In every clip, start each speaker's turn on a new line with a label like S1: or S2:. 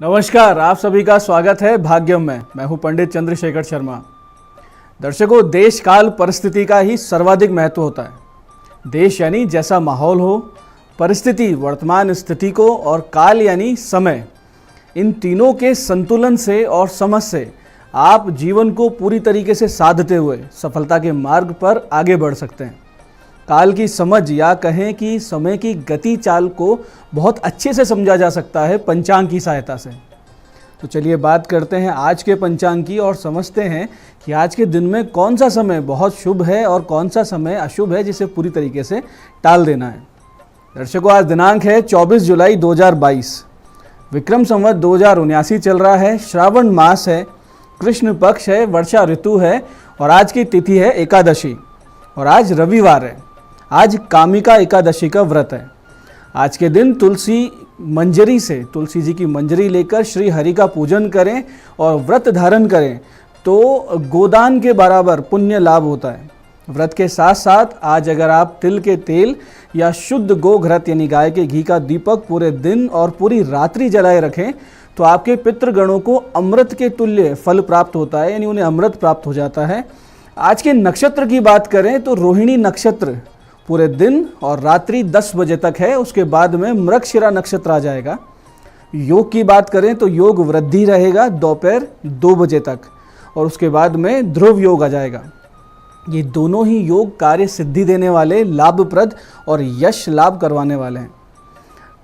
S1: नमस्कार, आप सभी का स्वागत है भाग्यम में। मैं हूं पंडित चंद्रशेखर शर्मा। दर्शकों, देश काल परिस्थिति का ही सर्वाधिक महत्व होता है। देश यानी जैसा माहौल हो, परिस्थिति वर्तमान स्थिति को, और काल यानी समय, इन तीनों के संतुलन से और समझ से आप जीवन को पूरी तरीके से साधते हुए सफलता के मार्ग पर आगे बढ़ सकते हैं। काल की समझ या कहें कि समय की गति चाल को बहुत अच्छे से समझा जा सकता है पंचांग की सहायता से। तो चलिए बात करते हैं आज के पंचांग की और समझते हैं कि आज के दिन में कौन सा समय बहुत शुभ है और कौन सा समय अशुभ है, जिसे पूरी तरीके से टाल देना है। दर्शकों, आज दिनांक है 24 जुलाई 2022। विक्रम संवत 2079 चल रहा है। श्रावण मास है, कृष्ण पक्ष है, वर्षा ऋतु है और आज की तिथि है एकादशी और आज रविवार है। आज कामिका एकादशी का व्रत है। आज के दिन तुलसी मंजरी से, तुलसी जी की मंजरी लेकर श्री हरि का पूजन करें और व्रत धारण करें तो गोदान के बराबर पुण्य लाभ होता है। व्रत के साथ साथ आज अगर आप तिल के तेल या शुद्ध गोघृत यानी गाय के घी का दीपक पूरे दिन और पूरी रात्रि जलाए रखें तो आपके पितृगणों को अमृत के तुल्य फल प्राप्त होता है, यानी उन्हें अमृत प्राप्त हो जाता है। आज के नक्षत्र की बात करें तो रोहिणी नक्षत्र पूरे दिन और रात्रि 10 बजे तक है। उसके बाद में मृगशिरा नक्षत्र आ जाएगा। योग की बात करें तो योग वृद्धि रहेगा दोपहर 2 बजे तक और उसके बाद में ध्रुव योग आ जाएगा। ये दोनों ही योग कार्य सिद्धि देने वाले, लाभप्रद और यश लाभ करवाने वाले हैं।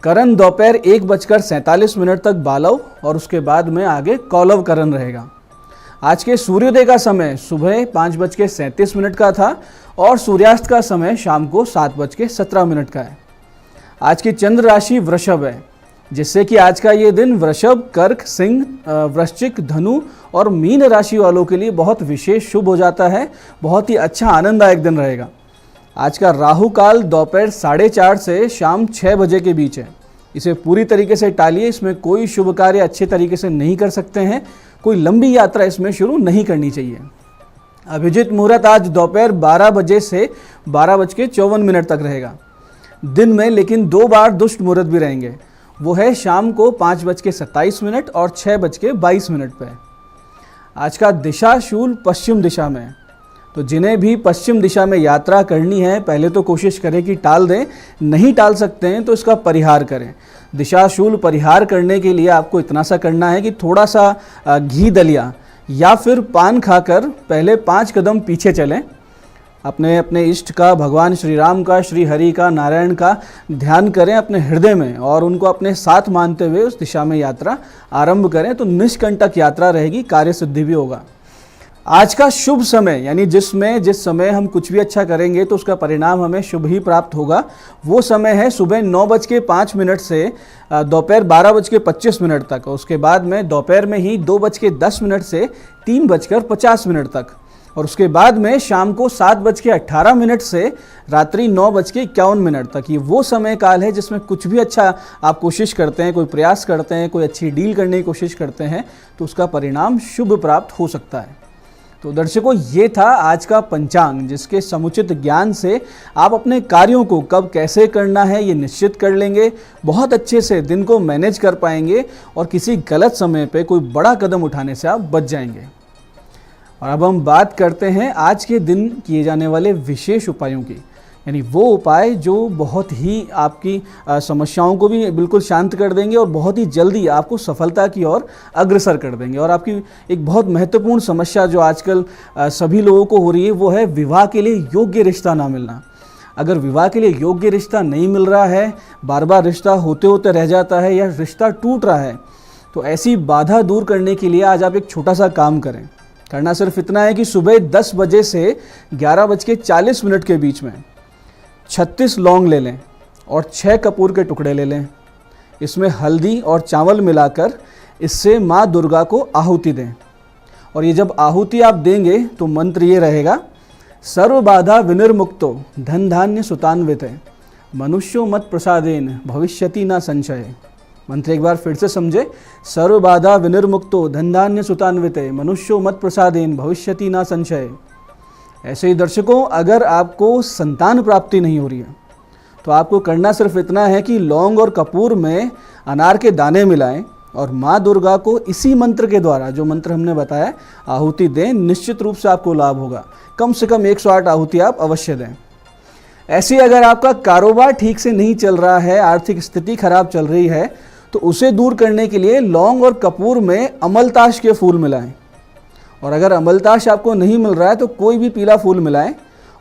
S1: करण दोपहर 1:47 तक बालव और उसके बाद में आगे कौलव करण रहेगा। आज के सूर्योदय का समय सुबह 5:37 का था और सूर्यास्त का समय शाम को 7:17 का है। आज की चंद्र राशि वृषभ है, जिससे कि आज का ये दिन वृषभ, कर्क, सिंह, वृश्चिक, धनु और मीन राशि वालों के लिए बहुत विशेष शुभ हो जाता है। बहुत ही अच्छा आनंददायक दिन रहेगा। आज का राहु काल दोपहर 4:30 से शाम 6 बजे के बीच है। इसे पूरी तरीके से टालिए। इसमें कोई शुभ कार्य अच्छे तरीके से नहीं कर सकते हैं। कोई लंबी यात्रा इसमें शुरू नहीं करनी चाहिए। अभिजित मुहूर्त आज दोपहर 12 बजे से 12:54 तक रहेगा दिन में, लेकिन 2 बार दुष्ट मुहूर्त भी रहेंगे। वो है शाम को 5:27 और 6:22 पे। आज का दिशा शूल पश्चिम दिशा में है, तो जिन्हें भी पश्चिम दिशा में यात्रा करनी है पहले तो कोशिश करें कि टाल दें। नहीं टाल सकते हैं तो इसका परिहार करें। दिशाशूल परिहार करने के लिए आपको इतना सा करना है कि थोड़ा सा घी दलिया या फिर पान खाकर पहले 5 कदम पीछे चलें। अपने इष्ट का, भगवान श्री राम का, श्री हरि का, नारायण का ध्यान करें अपने हृदय में और उनको अपने साथ मानते हुए उस दिशा में यात्रा आरंभ करें तो निष्कंटक यात्रा रहेगी, कार्य सिद्धि भी होगा। आज का शुभ समय यानी जिस समय हम कुछ भी अच्छा करेंगे तो उसका परिणाम हमें शुभ ही प्राप्त होगा, वो समय है सुबह 9:05 से दोपहर 12:25 तक। उसके बाद में दोपहर में ही 2:10 से 3:50 तक और उसके बाद में शाम को 7:18 से रात्रि 9:51 तक। ये वो समय काल है जिसमें कुछ भी अच्छा आप कोशिश करते हैं, कोई प्रयास करते हैं, कोई अच्छी डील करने की कोशिश करते हैं तो उसका परिणाम शुभ प्राप्त हो सकता है। तो दर्शकों, ये था आज का पंचांग, जिसके समुचित ज्ञान से आप अपने कार्यों को कब कैसे करना है ये निश्चित कर लेंगे। बहुत अच्छे से दिन को मैनेज कर पाएंगे और किसी गलत समय पे कोई बड़ा कदम उठाने से आप बच जाएंगे। और अब हम बात करते हैं आज के दिन किए जाने वाले विशेष उपायों की, यानी वो उपाय जो बहुत ही आपकी समस्याओं को भी बिल्कुल शांत कर देंगे और बहुत ही जल्दी आपको सफलता की ओर अग्रसर कर देंगे। और आपकी एक बहुत महत्वपूर्ण समस्या जो आजकल सभी लोगों को हो रही है वो है विवाह के लिए योग्य रिश्ता ना मिलना। अगर विवाह के लिए योग्य रिश्ता नहीं मिल रहा है, बार बार रिश्ता होते होते रह जाता है या रिश्ता टूट रहा है, तो ऐसी बाधा दूर करने के लिए आज आप एक छोटा सा काम करें। करना सिर्फ इतना है कि सुबह 10 बजे से 11:40 के बीच में 36 लौंग ले लें और 6 कपूर के टुकड़े ले लें। इसमें हल्दी और चावल मिलाकर इससे माँ दुर्गा को आहुति दें। और ये जब आहुति आप देंगे तो मंत्र ये रहेगा, सर्व बाधा विनिर्मुक्तो धन धान्य सुतान्वित, मनुष्यो मत प्रसादेन भविष्यति ना संशय। मंत्र एक बार फिर से समझे, सर्व बाधा विनिर्मुक्तो धन धान्य सुतान्वित, मनुष्यो मत प्रसादेन भविष्यति ना संशय। ऐसे ही दर्शकों, अगर आपको संतान प्राप्ति नहीं हो रही है तो आपको करना सिर्फ इतना है कि लौंग और कपूर में अनार के दाने मिलाएं और माँ दुर्गा को इसी मंत्र के द्वारा, जो मंत्र हमने बताया, आहुति दें, निश्चित रूप से आपको लाभ होगा। कम से कम 108 आहुति आप अवश्य दें। ऐसे अगर आपका कारोबार ठीक से नहीं चल रहा है, आर्थिक स्थिति खराब चल रही है, तो उसे दूर करने के लिए लौंग और कपूर में अमलताश के फूल मिलाएं। और अगर अमलताश आपको नहीं मिल रहा है तो कोई भी पीला फूल मिलाएं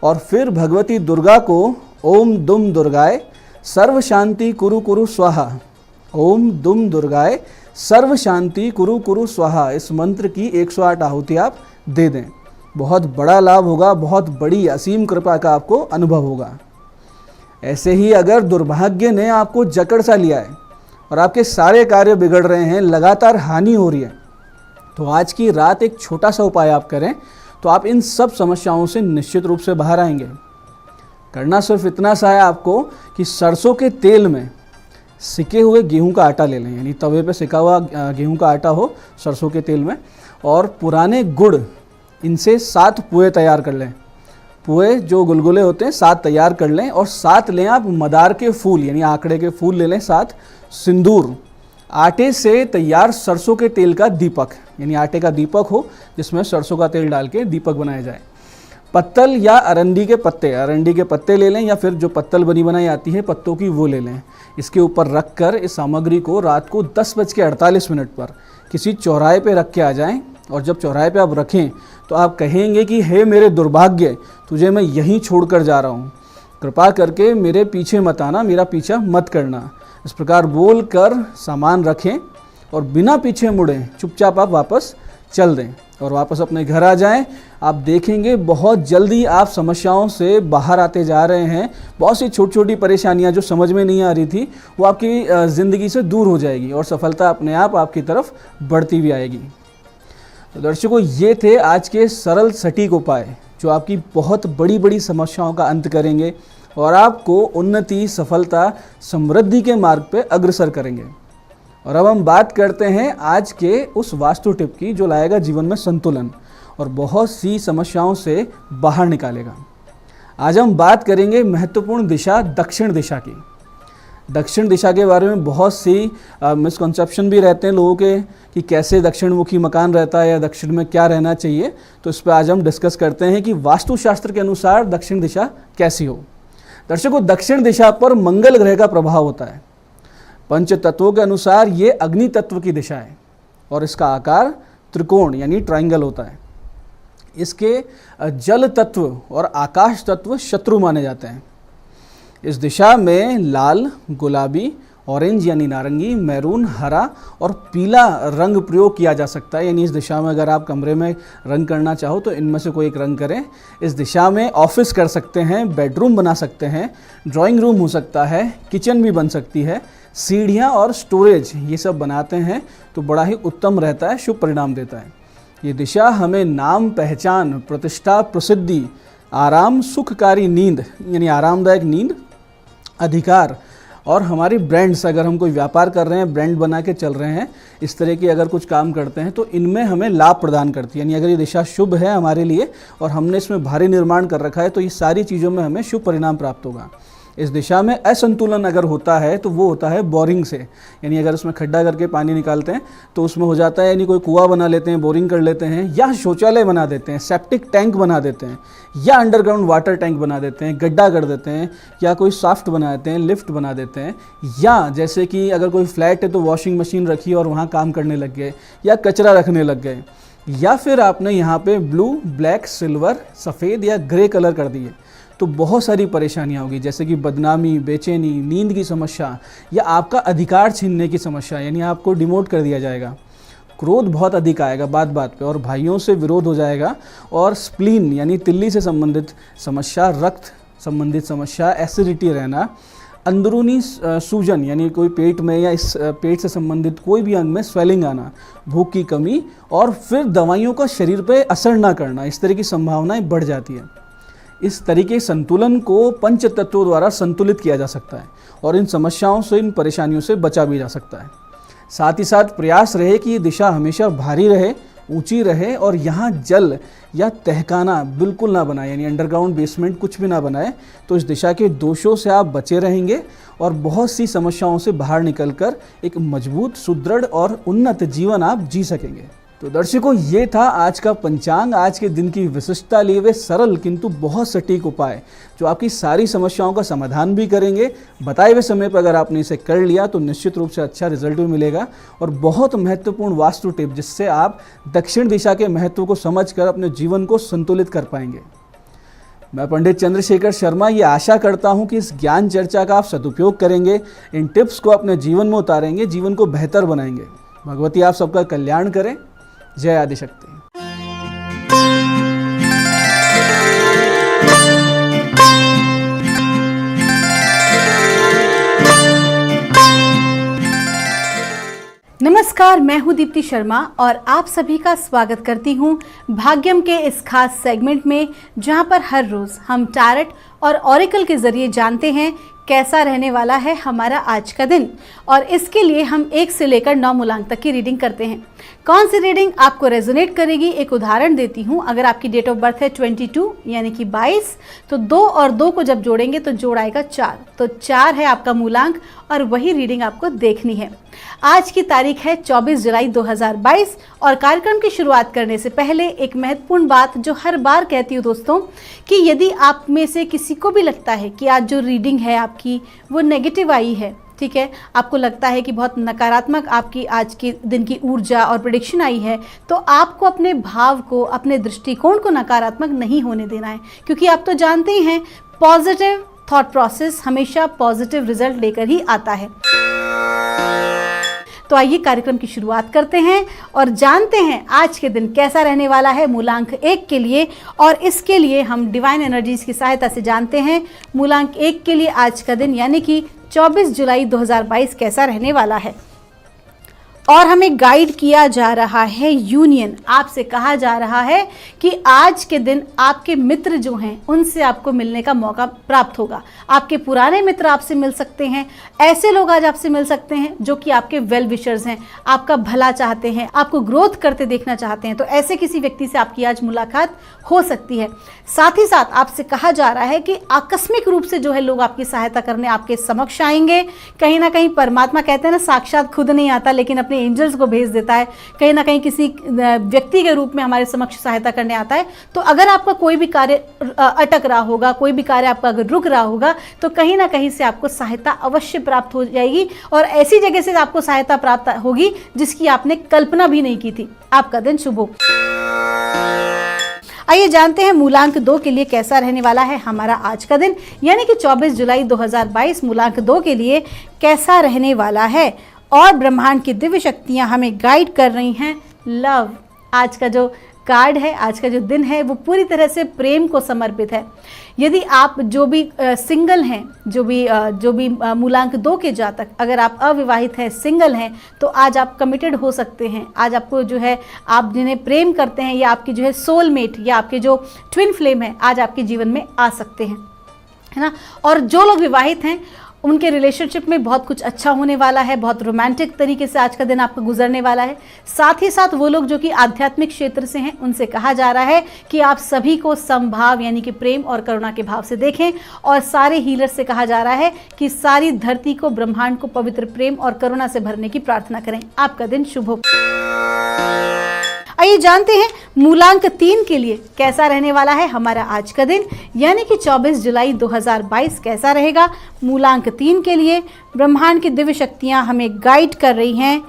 S1: और फिर भगवती दुर्गा को ओम दुम दुर्गाय सर्व शांति कुरु कुरु स्वाहा, ओम दुम दुर्गाय सर्व शांति कुरु कुरु स्वाहा, इस मंत्र की 108 आहुति आप दे दें। बहुत बड़ा लाभ होगा, बहुत बड़ी असीम कृपा का आपको अनुभव होगा। ऐसे ही अगर दुर्भाग्य ने आपको जकड़ सा लिया है और आपके सारे कार्य बिगड़ रहे हैं, लगातार हानि हो रही है, तो आज की रात एक छोटा सा उपाय आप करें तो आप इन सब समस्याओं से निश्चित रूप से बाहर आएंगे। करना सिर्फ इतना सा है आपको कि सरसों के तेल में सिके हुए गेहूं का आटा ले लें, यानी तवे पे सिका हुआ गेहूं का आटा हो सरसों के तेल में, और पुराने गुड़, इनसे 7 पुए तैयार कर लें। पुए जो गुलगुले होते हैं 7 तैयार कर लें और 7 लें आप मदार के फूल, यानी आंकड़े के फूल ले लें 7, सिंदूर, आटे से तैयार सरसों के तेल का दीपक, यानी आटे का दीपक हो जिसमें सरसों का तेल डाल के दीपक बनाया जाए। पत्तल या अरंडी के पत्ते ले लें, या फिर जो पत्तल बनी बनाई आती है पत्तों की, वो ले लें। इसके ऊपर रख कर इस सामग्री को रात को 10:48 पर किसी चौराहे पे रख के आ जाएं। और जब चौराहे पे आप रखें तो आप कहेंगे कि हे मेरे दुर्भाग्य, तुझे मैं यहीं छोड़कर जा रहा हूँ, कृपा करके मेरे पीछे मत आना, मेरा पीछा मत करना। इस प्रकार बोल कर सामान रखें और बिना पीछे मुड़े चुपचाप आप वापस चल दें और वापस अपने घर आ जाएं। आप देखेंगे बहुत जल्दी आप समस्याओं से बाहर आते जा रहे हैं। बहुत सी छोटी छोटी परेशानियां जो समझ में नहीं आ रही थी वो आपकी ज़िंदगी से दूर हो जाएगी और सफलता अपने आप आपकी तरफ बढ़ती भी आएगी। तो दर्शकों, ये थे आज के सरल सटीक उपाय जो आपकी बहुत बड़ी बड़ी समस्याओं का अंत करेंगे और आपको उन्नति, सफलता, समृद्धि के मार्ग पे अग्रसर करेंगे। और अब हम बात करते हैं आज के उस वास्तु टिप की जो लाएगा जीवन में संतुलन और बहुत सी समस्याओं से बाहर निकालेगा। आज हम बात करेंगे महत्वपूर्ण दिशा दक्षिण दिशा की। दक्षिण दिशा के बारे में बहुत सी मिसकंसेप्शन भी रहते हैं लोगों के कि कैसे दक्षिण मुखी मकान रहता है या दक्षिण में क्या रहना चाहिए। तो इस पर आज हम डिस्कस करते हैं कि वास्तुशास्त्र के अनुसार दक्षिण दिशा कैसी हो। दर्शकों, दक्षिण दिशा पर मंगल ग्रह का प्रभाव होता है। पंच तत्वों के अनुसार ये अग्नि तत्व की दिशा है और इसका आकार त्रिकोण यानी ट्रायंगल होता है। इसके जल तत्व और आकाश तत्व शत्रु माने जाते हैं। इस दिशा में लाल, गुलाबी, ऑरेंज यानी नारंगी, मैरून, हरा और पीला रंग प्रयोग किया जा सकता है। यानी इस दिशा में अगर आप कमरे में रंग करना चाहो तो इनमें से कोई एक रंग करें। इस दिशा में ऑफिस कर सकते हैं, बेडरूम बना सकते हैं, ड्राइंग रूम हो सकता है, किचन भी बन सकती है, सीढ़ियाँ और स्टोरेज ये सब बनाते हैं तो बड़ा ही उत्तम रहता है, शुभ परिणाम देता है। ये दिशा हमें नाम, पहचान, प्रतिष्ठा, प्रसिद्धि, आराम, सुखकारी नींद यानी आरामदायक नींद, अधिकार और हमारी ब्रांड्स, अगर हम कोई व्यापार कर रहे हैं, ब्रांड बना के चल रहे हैं, इस तरह की अगर कुछ काम करते हैं तो इनमें हमें लाभ प्रदान करती है। यानी अगर ये दिशा शुभ है हमारे लिए और हमने इसमें भारी निर्माण कर रखा है तो ये सारी चीज़ों में हमें शुभ परिणाम प्राप्त होगा। इस दिशा में असंतुलन अगर होता है तो वो होता है बोरिंग से, यानी अगर उसमें खड्डा करके पानी निकालते हैं तो उसमें हो जाता है, यानी कोई कुआं बना लेते हैं, बोरिंग कर लेते हैं, या शौचालय बना देते हैं, सेप्टिक टैंक बना देते हैं, या अंडरग्राउंड वाटर टैंक बना देते हैं, गड्ढा कर देते हैं, या कोई साफ्ट बना देते हैं, लिफ्ट बना देते हैं, या जैसे कि अगर कोई फ्लैट है तो वॉशिंग मशीन रखी और वहाँ काम करने लग गए, या कचरा रखने लग गए, या फिर आपने यहाँ पे ब्लू, ब्लैक, सिल्वर, सफ़ेद या ग्रे कलर कर दिए तो बहुत सारी परेशानियाँ होगी, जैसे कि बदनामी, बेचैनी, नींद की समस्या या आपका अधिकार छीनने की समस्या, यानी आपको डिमोट कर दिया जाएगा। क्रोध बहुत अधिक आएगा बात बात पे और भाइयों से विरोध हो जाएगा। और स्प्लीन यानी तिल्ली से संबंधित समस्या, रक्त संबंधित समस्या, एसिडिटी रहना, अंदरूनी सूजन यानी कोई पेट में या इस पेट से संबंधित कोई भी अंग में स्वेलिंग आना, भूख की कमी और फिर दवाइयों का शरीर पे असर ना करना, इस तरह की संभावनाएं बढ़ जाती है। इस तरीके संतुलन को पंच तत्वों द्वारा संतुलित किया जा सकता है और इन समस्याओं से, इन परेशानियों से बचा भी जा सकता है। साथ ही साथ प्रयास रहे कि ये दिशा हमेशा भारी रहे ऊंची रहे और यहाँ जल या तहखाना बिल्कुल ना बनाए, यानी अंडरग्राउंड बेसमेंट कुछ भी ना बनाए, तो इस दिशा के दोषों से आप बचे रहेंगे और बहुत सी समस्याओं से बाहर निकलकर एक मजबूत, सुदृढ़ और उन्नत जीवन आप जी सकेंगे। तो दर्शकों, ये था आज का पंचांग, आज के दिन की विशिष्टता लिए वे सरल किंतु बहुत सटीक उपाय जो आपकी सारी समस्याओं का समाधान भी करेंगे। बताए हुए समय पर अगर आपने इसे कर लिया तो निश्चित रूप से अच्छा रिजल्ट भी मिलेगा और बहुत महत्वपूर्ण वास्तु टिप जिससे आप दक्षिण दिशा के महत्व को समझकर अपने जीवन को संतुलित कर पाएंगे। मैं पंडित चंद्रशेखर शर्मा ये आशा करता हूँ कि इस ज्ञान चर्चा का आप सदुपयोग करेंगे, इन टिप्स को अपने जीवन में उतारेंगे, जीवन को बेहतर बनाएंगे। भगवती आप सबका कल्याण करें। जय आदिशक्ति।
S2: नमस्कार, मैं हूं दीप्ति शर्मा और आप सभी का स्वागत करती हूं भाग्यम के इस खास सेगमेंट में, जहां पर हर रोज हम टैरेट और ऑरिकल के जरिए जानते हैं कैसा रहने वाला है हमारा आज का दिन। और इसके लिए हम 1 से लेकर 9 मूलांक तक की रीडिंग करते हैं। कौन सी रीडिंग आपको रेजोनेट करेगी, एक उदाहरण देती हूँ। अगर आपकी डेट ऑफ बर्थ है 22 यानी कि 22, तो 2 और 2 को जब जोड़ेंगे तो जोड़ आएगा 4, तो 4 है आपका मूलांक और वही रीडिंग आपको देखनी है। आज की तारीख है 24 जुलाई 2022 और कार्यक्रम की शुरुआत करने से पहले एक महत्वपूर्ण बात जो हर बार कहती हूँ दोस्तों, कि यदि आप में से किसी को भी लगता है कि आज जो रीडिंग है आपकी वो नेगेटिव आई है, ठीक है, आपको लगता है कि बहुत नकारात्मक आपकी आज के दिन की ऊर्जा और प्रेडिक्शन आई है, तो आपको अपने भाव को, अपने दृष्टिकोण को नकारात्मक नहीं होने देना है, क्योंकि आप तो जानते ही हैं पॉजिटिव थॉट प्रोसेस हमेशा पॉजिटिव रिजल्ट लेकर ही आता है। तो आइए कार्यक्रम की शुरुआत करते हैं और जानते हैं आज के दिन कैसा रहने वाला है मूलांक 1 के लिए। और इसके लिए हम डिवाइन एनर्जीज की सहायता से जानते हैं मूलांक 1 के लिए आज का दिन यानी कि 24 जुलाई 2022 कैसा रहने वाला है। और हमें गाइड किया जा रहा है यूनियन। आपसे कहा जा रहा है कि आज के दिन आपके मित्र जो हैं उनसे आपको मिलने का मौका प्राप्त होगा। आपके पुराने मित्र आपसे मिल सकते हैं, ऐसे लोग आज आपसे मिल सकते हैं जो कि आपके वेल विशर्स हैं, आपका भला चाहते हैं, आपको ग्रोथ करते देखना चाहते हैं। तो ऐसे किसी व्यक्ति से आपकी आज मुलाकात हो सकती है। साथ ही साथ आपसे कहा जा रहा है कि आकस्मिक रूप से जो है लोग आपकी सहायता करने आपके समक्ष आएंगे। कहीं ना कहीं परमात्मा कहते हैं ना, साक्षात खुद नहीं आता लेकिन अपने एंजल्स को भेज देता है, कहीं ना कहीं किसी व्यक्ति के रूप में हमारे समक्ष सहायता करने आता है। तो अगर आपका कोई भी कार्य अटक रहा होगा, कोई भी कार्य आपका अगर रुक रहा होगा, तो कहीं ना कहीं से आपको सहायता अवश्य प्राप्त हो जाएगी और ऐसी जगह से आपको सहायता प्राप्त होगी जिसकी आपने कल्पना भी नहीं की थी। आपका दिन शुभ हो। आइए जानते हैं मूलांक 2 के लिए कैसा रहने वाला है हमारा आज का दिन, यानी कि 24 जुलाई 2022 मूलांक 2 के लिए कैसा रहने वाला है। और ब्रह्मांड की दिव्य शक्तियां हमें गाइड कर रही हैं लव। आज का जो कार्ड है, आज का जो दिन है वो पूरी तरह से प्रेम को समर्पित है। यदि आप जो भी सिंगल हैं, जो भी मूलांक 2 के जातक, अगर आप अविवाहित हैं, सिंगल हैं, तो आज आप कमिटेड हो सकते हैं। आज आपको जो है, आप जिन्हें प्रेम करते हैं या आपकी जो है सोलमेट या आपके जो ट्विन फ्लेम है, आज आपके जीवन में आ सकते हैं, है ना। और जो लोग विवाहित हैं उनके रिलेशनशिप में बहुत कुछ अच्छा होने वाला है, बहुत रोमांटिक तरीके से आज का दिन आपका गुजरने वाला है। साथ ही साथ वो लोग जो कि आध्यात्मिक क्षेत्र से हैं उनसे कहा जा रहा है कि आप सभी को समभाव यानी कि प्रेम और करुणा के भाव से देखें। और सारे हीलर्स से कहा जा रहा है कि सारी धरती को, ब्रह्मांड को पवित्र प्रेम और करुणा से भरने की प्रार्थना करें। आपका दिन शुभ हो। आइए जानते हैं मूलांक 3 के लिए कैसा रहने वाला है हमारा आज का दिन, यानी कि 24 जुलाई 2022 कैसा रहेगा। मूलांक 3 के लिए ब्रह्मांड की दिव्य शक्तियां हमें गाइड कर रही हैं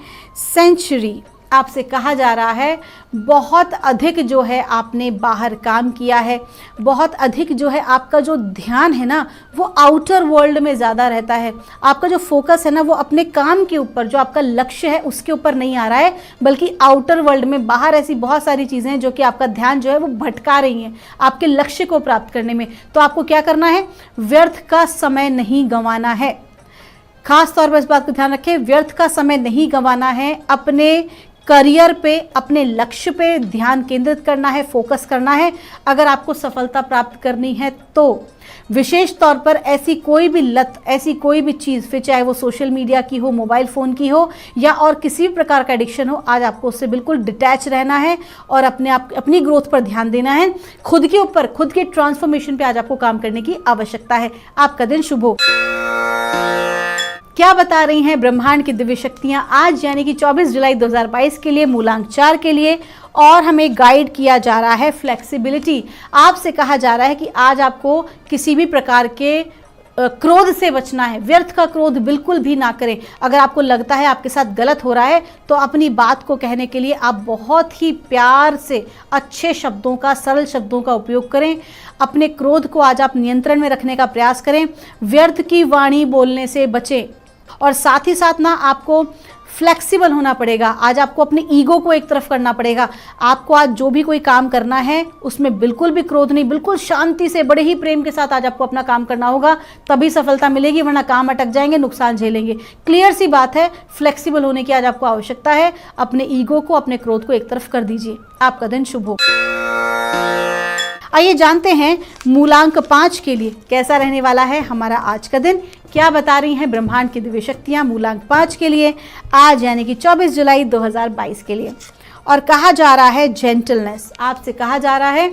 S2: सेंचुरी। आपसे कहा जा रहा है बहुत अधिक जो है आपने बाहर काम किया है, बहुत अधिक जो है आपका जो ध्यान है ना वो आउटर वर्ल्ड में ज़्यादा रहता है। आपका जो फोकस है ना वो अपने काम के ऊपर, जो आपका लक्ष्य है उसके ऊपर नहीं आ रहा है, बल्कि आउटर वर्ल्ड में बाहर ऐसी बहुत सारी चीज़ें हैं जो कि आपका ध्यान जो है वो भटका रही हैं आपके लक्ष्य को प्राप्त करने में। तो आपको क्या करना है, व्यर्थ का समय नहीं गंवाना है। खास तौर पर इस बात को ध्यान रखें, व्यर्थ का समय नहीं गंवाना है। अपने करियर पे, अपने लक्ष्य पे ध्यान केंद्रित करना है, फोकस करना है। अगर आपको सफलता प्राप्त करनी है तो विशेष तौर पर ऐसी कोई भी लत, ऐसी कोई भी चीज़, फिर चाहे वो सोशल मीडिया की हो, मोबाइल फ़ोन की हो या और किसी भी प्रकार का एडिक्शन हो, आज आपको उससे बिल्कुल डिटैच रहना है और अपनी ग्रोथ पर ध्यान देना है। खुद के ऊपर, खुद के ट्रांसफॉर्मेशन पे आज आपको काम करने की आवश्यकता है। आपका दिन शुभ हो। क्या बता रही हैं ब्रह्मांड की दिव्य शक्तियां आज यानी कि 24 जुलाई 2022 के लिए, मूलांक 4 के लिए। और हमें गाइड किया जा रहा है फ्लेक्सिबिलिटी। आपसे कहा जा रहा है कि आज आपको किसी भी प्रकार के क्रोध से बचना है। व्यर्थ का क्रोध बिल्कुल भी ना करें। अगर आपको लगता है आपके साथ गलत हो रहा है तो अपनी बात को कहने के लिए आप बहुत ही प्यार से अच्छे शब्दों का, सरल शब्दों का उपयोग करें। अपने क्रोध को आज आप नियंत्रण में रखने का प्रयास करें। व्यर्थ की वाणी बोलने से बचें और साथ ही साथ ना आपको फ्लेक्सिबल होना पड़ेगा। आज आपको अपने ईगो को एक तरफ करना पड़ेगा। आपको आज जो भी कोई काम करना है उसमें बिल्कुल भी क्रोध नहीं, बिल्कुल शांति से, बड़े ही प्रेम के साथ आज आपको अपना काम करना होगा, तभी सफलता मिलेगी, वरना काम अटक जाएंगे, नुकसान झेलेंगे। क्लियर सी बात है, फ्लेक्सिबल होने की आज आपको आवश्यकता है। अपने ईगो को, अपने क्रोध को एक तरफ कर दीजिए। आपका दिन शुभ हो। आइए जानते हैं मूलांक 5 के लिए कैसा रहने वाला है हमारा आज का दिन। क्या बता रही हैं ब्रह्मांड की दिव्य शक्तियां मूलांक 5 के लिए आज यानी कि 24 जुलाई 2022 के लिए। और कहा जा रहा है जेंटलनेस। आपसे कहा जा रहा है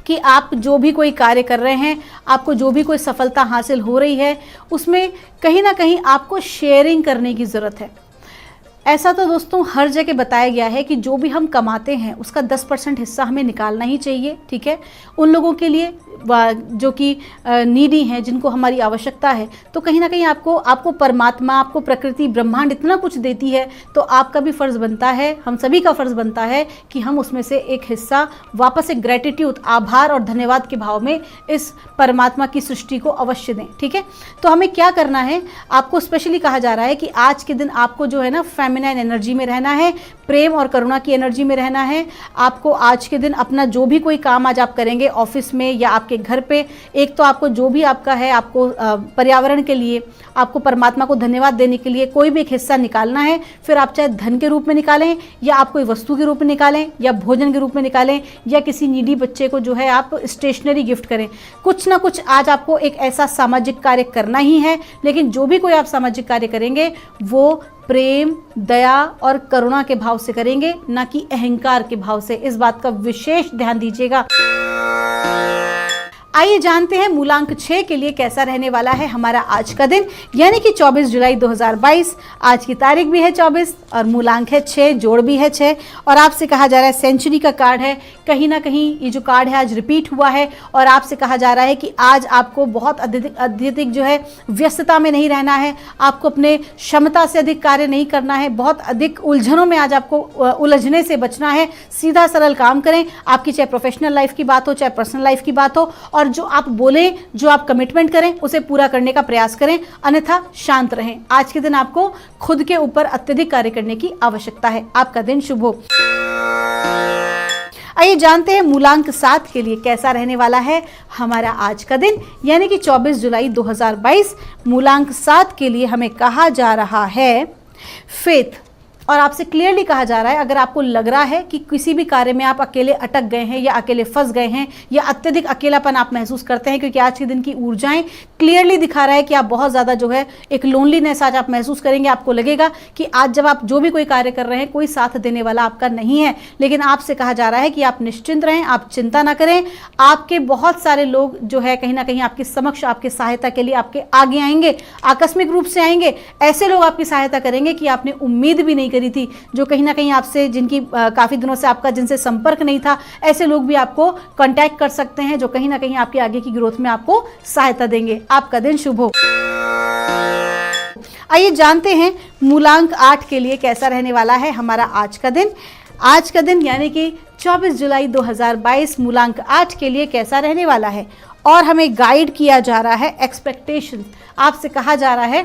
S2: कि आप जो भी कोई कार्य कर रहे हैं, आपको जो भी कोई सफलता हासिल हो रही है, उसमें कहीं ना कहीं आपको शेयरिंग करने की ज़रूरत है। ऐसा तो दोस्तों हर जगह बताया गया है कि जो भी हम कमाते हैं उसका 10% हिस्सा हमें निकालना ही चाहिए। ठीक है, उन लोगों के लिए जो कि नीडी हैं, जिनको हमारी आवश्यकता है। तो कहीं ना कहीं आपको परमात्मा, आपको प्रकृति, ब्रह्मांड इतना कुछ देती है, तो आपका भी फ़र्ज़ बनता है, हम सभी का फ़र्ज़ बनता है कि हम उसमें से एक हिस्सा वापस एक ग्रेटिट्यूड, आभार और धन्यवाद के भाव में इस परमात्मा की सृष्टि को अवश्य दें। ठीक है, तो हमें क्या करना है, आपको स्पेशली कहा जा रहा है कि आज के दिन आपको जो है ना फेमिनाइन एनर्जी में रहना है, प्रेम और करुणा की एनर्जी में रहना है। आपको आज के दिन अपना जो भी कोई काम आज आप करेंगे ऑफिस में या आपके घर पे, एक तो आपको जो भी आपका है, आपको पर्यावरण के लिए, आपको परमात्मा को धन्यवाद देने के लिए कोई भी एक हिस्सा निकालना है। फिर आप चाहे धन के रूप में निकालें या आप कोई वस्तु के रूप में निकालें या भोजन के रूप में निकालें या किसी नीडी बच्चे को जो है आप स्टेशनरी गिफ्ट करें। कुछ ना कुछ आज आपको एक ऐसा सामाजिक कार्य करना ही है, लेकिन जो भी कोई आप सामाजिक कार्य करेंगे वो प्रेम, दया और करुणा के भाव से करेंगे, ना कि अहंकार के भाव से। इस बात का विशेष ध्यान दीजिएगा। आइए जानते हैं मूलांक 6 के लिए कैसा रहने वाला है हमारा आज का दिन यानी कि 24 जुलाई 2022। आज की तारीख भी है 24 और मूलांक है 6, जोड़ भी है 6। और आपसे कहा जा रहा है सेंचुरी का कार्ड है। कहीं ना कहीं ये जो कार्ड है आज रिपीट हुआ है और आपसे कहा जा रहा है कि आज आपको बहुत अत्यधिक जो है व्यस्तता में नहीं रहना है। आपको अपने क्षमता से अधिक कार्य नहीं करना है। बहुत अधिक उलझनों में आज आपको उलझने से बचना है। सीधा सरल काम करें। आपकी चाहे प्रोफेशनल लाइफ की बात हो, चाहे पर्सनल लाइफ की बात हो, और जो आप बोलें, जो आप कमिटमेंट करें, उसे पूरा करने का प्रयास करें, अन्यथा शांत रहें। आज के दिन आपको खुद के ऊपर अत्यधिक कार्य करने की आवश्यकता है। आपका दिन शुभ हो। आइए जानते हैं मूलांक 7 के लिए कैसा रहने वाला है हमारा आज का दिन यानी कि 24 जुलाई 2022। मूलांक 7 के लिए हमें कहा जा रहा है फेथ। और आपसे क्लियरली कहा जा रहा है, अगर आपको लग रहा है कि किसी भी कार्य में आप अकेले अटक गए हैं या अकेले फंस गए हैं या अत्यधिक अकेलापन आप महसूस करते हैं, क्योंकि आज के दिन की ऊर्जाएं क्लियरली दिखा रहा है कि आप बहुत ज़्यादा जो है एक लोनलीनेस आज आप महसूस करेंगे। आपको लगेगा कि आज जब आप जो भी कोई कार्य कर रहे हैं कोई साथ देने वाला आपका नहीं है। लेकिन आपसे कहा जा रहा है कि आप निश्चिंत रहें, आप चिंता ना करें। आपके बहुत सारे लोग जो है कहीं ना कहीं आपके समक्ष, आपकी सहायता के लिए आपके आगे आएंगे, आकस्मिक रूप से आएंगे। ऐसे लोग आपकी सहायता करेंगे कि आपने उम्मीद भी नहीं करी थी, जो कहीं ना कहीं आपसे, जिनकी काफ़ी दिनों से आपका जिनसे संपर्क नहीं था, ऐसे लोग भी आपको कांटेक्ट कर सकते हैं, जो कहीं ना कहीं आपके आगे की ग्रोथ में आपको सहायता देंगे। आपका दिन शुभ हो। आइए जानते हैं मूलांक 8 के लिए कैसा रहने वाला है हमारा आज का दिन। आज का दिन यानी कि 24 जुलाई 2022 मूलांक 8 के लिए कैसा रहने वाला है और हमें गाइड किया जा रहा है एक्सपेक्टेशंस। आपसे कहा जा रहा है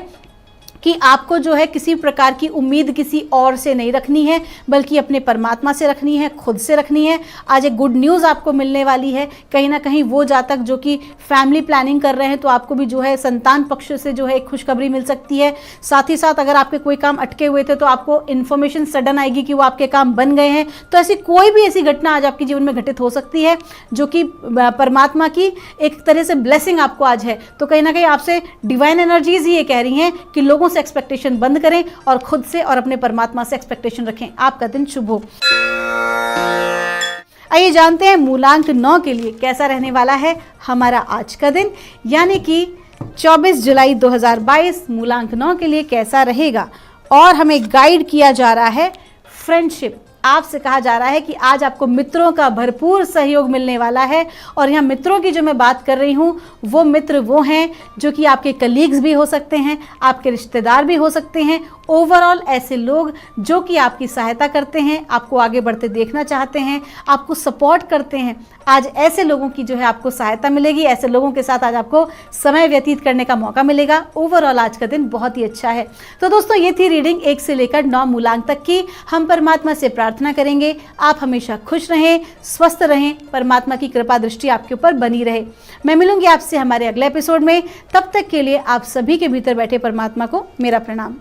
S2: कि आपको जो है किसी प्रकार की उम्मीद किसी और से नहीं रखनी है, बल्कि अपने परमात्मा से रखनी है, खुद से रखनी है। आज एक गुड न्यूज़ आपको मिलने वाली है। कहीं ना कहीं वो जातक जो कि फैमिली प्लानिंग कर रहे हैं तो आपको भी जो है संतान पक्ष से जो है एक खुशखबरी मिल सकती है। साथ ही साथ अगर आपके कोई काम अटके हुए थे तो आपको इन्फॉर्मेशन सडन आएगी कि वो आपके काम बन गए हैं। तो ऐसी कोई भी ऐसी घटना आज आपके जीवन में घटित हो सकती है जो कि परमात्मा की एक तरह से ब्लेसिंग आपको आज है। तो कहीं ना कहीं आपसे डिवाइन एनर्जीज ही ये कह रही हैं कि लोगों से एक्सपेक्टेशन बंद करें और खुद से और अपने परमात्मा से एक्सपेक्टेशन रखें। आपका दिन शुभ हो। आइए जानते हैं मूलांक 9 के लिए कैसा रहने वाला है हमारा आज का दिन, यानी कि 24 जुलाई 2022 मूलांक 9 के लिए कैसा रहेगा। और हमें गाइड किया जा रहा है फ्रेंडशिप। आपसे कहा जा रहा है कि आज आपको मित्रों का भरपूर सहयोग मिलने वाला है। और यहाँ मित्रों की जो मैं बात कर रही हूँ वो मित्र वो हैं जो कि आपके कलीग्स भी हो सकते हैं, आपके रिश्तेदार भी हो सकते हैं। ओवरऑल ऐसे लोग जो कि आपकी सहायता करते हैं, आपको आगे बढ़ते देखना चाहते हैं, आपको सपोर्ट करते हैं। आज ऐसे लोगों की जो है आपको सहायता मिलेगी। ऐसे लोगों के साथ आज आपको समय व्यतीत करने का मौका मिलेगा। ओवरऑल आज का दिन बहुत ही अच्छा है। तो दोस्तों ये थी रीडिंग 1 से लेकर 9 मूलांक तक की। हम परमात्मा से प्रार्थना करेंगे आप हमेशा खुश रहें, स्वस्थ रहें, परमात्मा की कृपा दृष्टि आपके ऊपर बनी रहे। मैं मिलूंगी आपसे हमारे अगले एपिसोड में। तब तक के लिए आप सभी के भीतर बैठे परमात्मा को मेरा प्रणाम।